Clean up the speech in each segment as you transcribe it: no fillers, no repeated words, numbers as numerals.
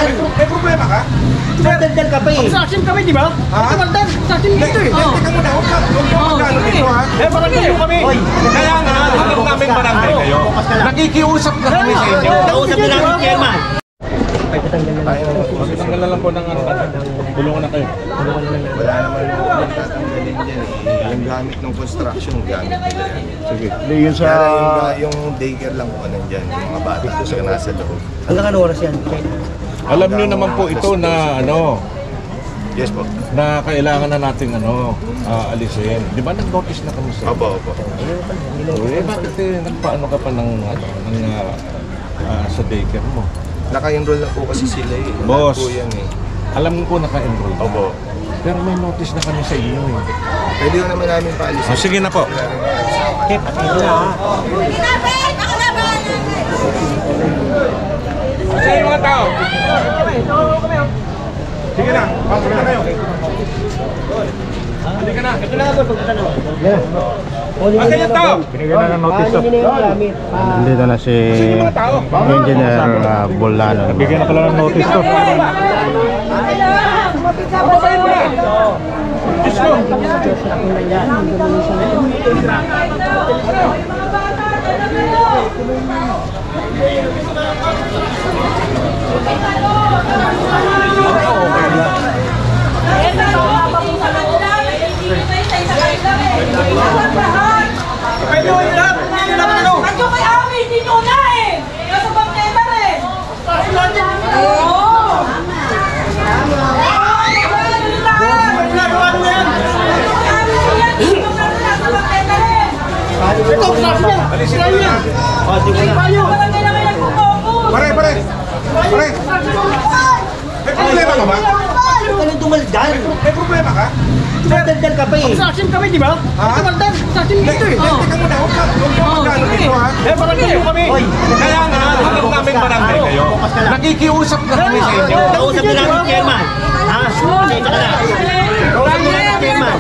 daldal. May problema ka? Daldal ka pa eh. Magsasim kami, di ba? Ha? Magsasim dito eh. Teka muna, huwag ka magkano dito ha? Barangay kami. Kaya nga, alam namin barangay kayo. Nakikiusap na kami sa inyo. Nausap na namin chairman. Magtanggal na lang po ng bulungan na kayo. Wala naman tatanggalin dyan eh. Yung gamit ng construction, gamit nila yan. Sige. Yun sa... yung daycare lang po nandyan, yung mga bata kasi nasa loob. Hanggang ano oras yan? Alam niyo naman po ito na ano, Yes po. na kailangan na nating alisin. Di ba nag-notice na kami sa... Opo. Bakit nagpaano ka pa ng sa daycare mo? Naka-enroll na po kasi sila eh. Boss. Po yan eh. Alam ko naka-enroll na. Opo. Pero may notice na kami sa inyo eh. Pwede ko naman namin paalisin. Sige na po. Okay, patay na ha. Sige yung mga tao. Sige na. Pasok na kayo. Halika na. Ito na ako pagtanong. Asan yung tao? Binigyan na ng notice to. Nandito na si Engineer Bolano. Bigyan na pala ng notice to. Papayin mo na. Diyos ko. Nandiyo kay Ami, hindi nyo na eh! Nasa bangketa rin! Oo! Ito, sabi niya. Sinabi niya. Barangay na kayo nagpupokus! Pare. May problema ka ba? Ano dumaldal? May problema ka? Daldal ka pa eh. Magsasim kami, di ba? Ha? Magsasim dito eh. Teka muna, huwag ka magkano dito ha? Barangay kami. Kaya nga, alam namin barangay kayo. Nakikiusap na kami sa inyo. Nausap na namin chairman. Ha? Dito ka na. Nausap na namin chairman.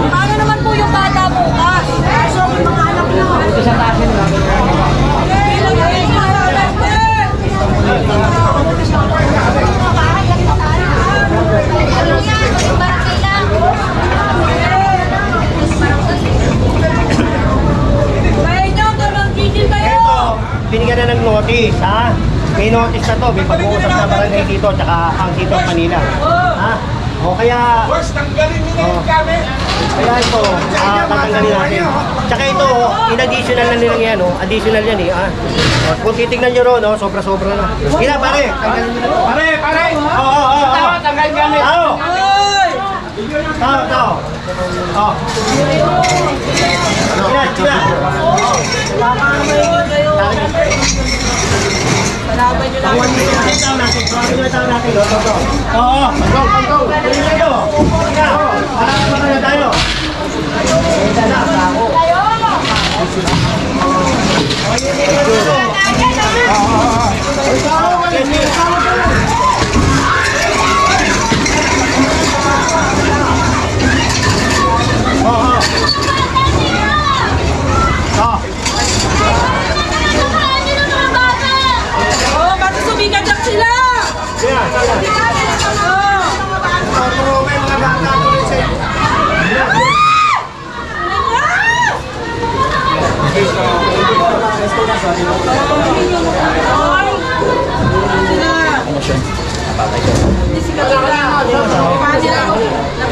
Paano naman po yung bata bukas? So, yung mga anak nyo. Ito sa tasin lang. Binigyan na ng notice, ha? May notice na to, may pag-uusap na barangay dito, tsaka ang dito Manila. Ha? O kaya... Boss, tanggalin nyo na yung gamit. Kaya ito, tatanggalin natin. Tsaka ito, in-additional na nilang yan, additional yan eh. Kung titignan nyo ron, sobra-sobra na. Kaya pare, tanggalin nyo na. Pare! Oo. Tanggalin gamit. Tao! Tao! Sila! Palaban nyo lang. Tao natin. Oo! Pagkaw! Para na tayo. Kasi sumikat lang sila!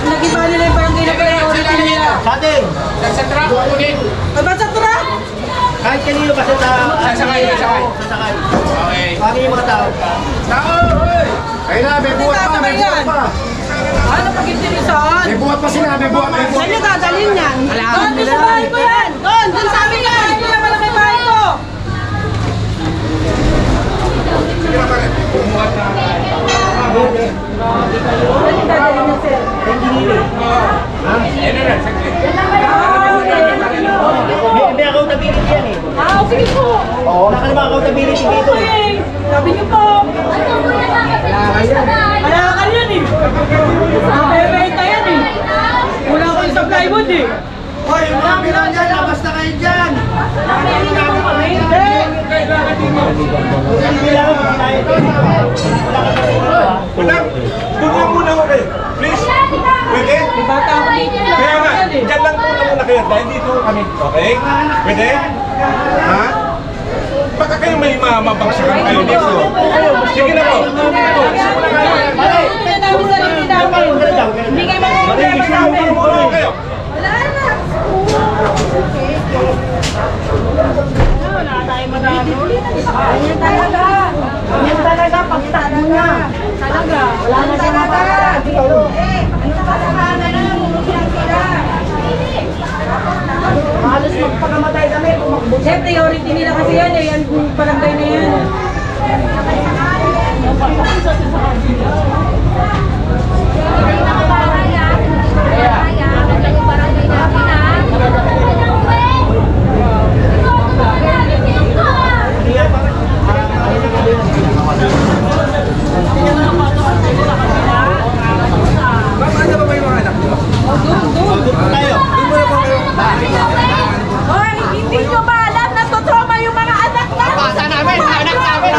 Nag-iba nila yung barangay na priority nila. Sa atin! Sa truck, kunin. Ba't sa truck? Kahit kanino ba Sasakay. Sasakay. Okay. Pagin yung mga tao. Tao! Ayun na, may buhat pa, may buhat pa. Ano pag-intirisan? May buhat pa sila, may buhat. Saan nyo dadalhin yan? Doon sa bahay ko yan! Doon sa amin yan! Doon naman ang may bahay ko! Sige na pare. May accountability yan eh. Sige po! Oo, wala ka naman accountability dito eh. Sabi niyo po! Kalakan yan eh! Bebenta yan eh! Wala kang sa plywood eh! Hoy, mga pinanyan Madam, doon muna ako kayo. Please. Pwede? Bata ako dito lang. Kaya nga, dyan lang muna kayo. Dahil dito kami. Okay? Pwede? Ha? Baka kayo may mabagsakan kayo dito. Sige na po. Hindi kayo mag-problema sa amin. Muna kayo. Wala tayong magano. Ganyan talaga. Ganyan talaga. Pagtaan mo na. Talaga. Wala na siya mapapala. Ano talaga? Nanunod lang sila. Halos magpakamatay kami. Siyempre, priority nila kasi yan. Yan kung barangay na yan. Hoy, hindi nyo ba alam na totroma yung mga anak na? Basta namin, anak namin.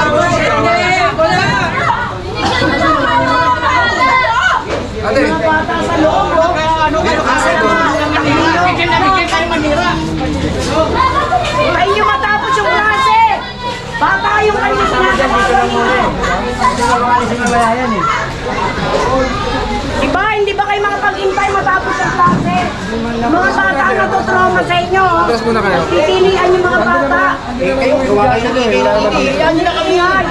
Ate, bata sa loob, ano kasi bigyan tayo manira. Ay, yung matapos yung klase. Bata yung kanina sinasama. Diba, hindi ba kayo makapag-intay matapos ang klase? Mga bata ang natutrauma sa inyo. Pipilian yung mga bata. Yan na kami yan.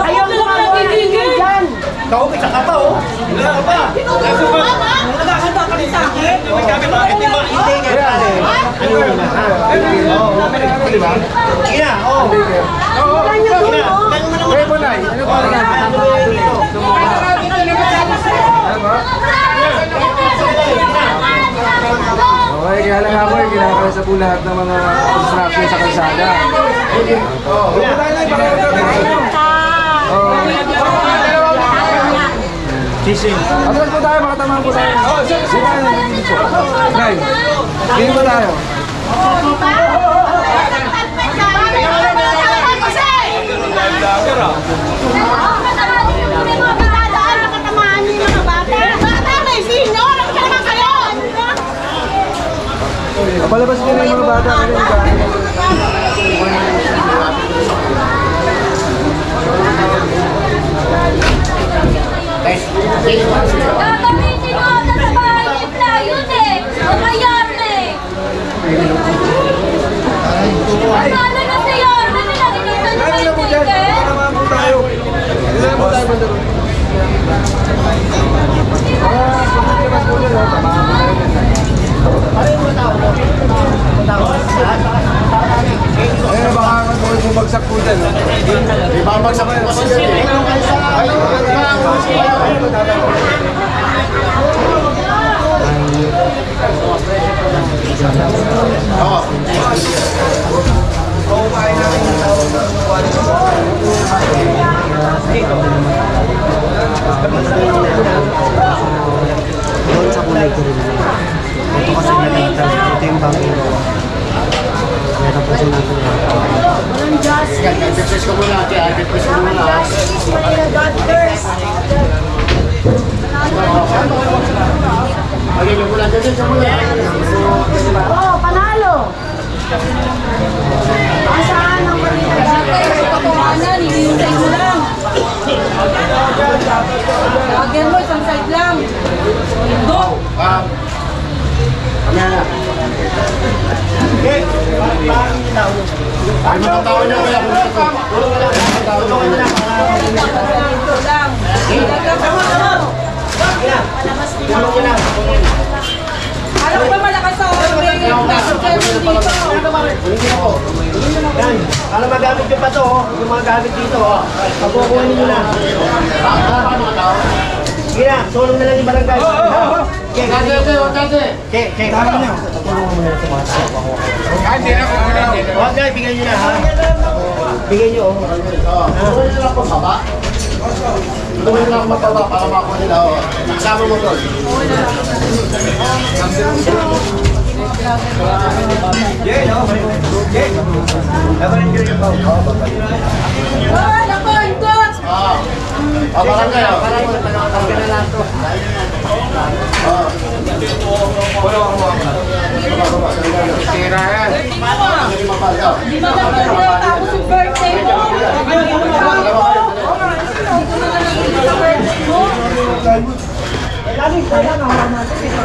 Ayaw mo mga pipilian dyan. Ikaw, isa ka pa, oh. Wala ka pa. Nagkakanta kami sa akin. Hindi nga, pare. Ano yun na? Di ba? Sige na, oh. Wala niyo doon, oh. Okay, kaya lang ako ginagawa sa po lahat ng mga construction sa kalsada. Sising. Atras po tayo, makatamaan po tayo. Nay, dito po tayo. Palabas nyo na yung mga bata. Gagamitin mo na sa bahay nila, yun eh! Umayarne! Akala na si Yarne, nilagyan na Dito po dyan, makatamaan po tayo. Dito na po tayo banda doon. Pagkakilabas po dyan, tamaan po tayo. Eh, baka bumagsak po dyan. Ibabagsak ko kasi yan. Doon sa kulay ko rin. Ito kasi nalita. Ito yung bangin. Meron po siya natin. Walang justice. Nag-exercise ka muna ate. Nag-exercise ka muna. Justice, Manila God first. Magiging muna. Nag-exercise ka muna. Oh, panalo. Saan ang Manila God first? Patuwanan, hinihintay mo lang. Lagyan mo, isang side lang. Indo. Ay, mga tao niya kaya kung ito. Ito lang. Alam ko ba malakas sa orin? Yan. Para magamit yung pato, oh. Yung mga gamit dito, oh. Pagkukuha ninyo na. Sige na, tulong na lang yung barangay. Okay, kami na. Tulungan mo na sa mga tao. Hindi na ako. Huwag na, bigyan nyo na, ha? Bigyan nyo, oh. Tuloy nila ako baba. Tuloy nila ako magbaba para makuha nila. Kasama mo doon. Oh, nako, ikot! Tira yan. Di ba naman tapos yung birthday mo? Lalo yung pala, nahawa natin.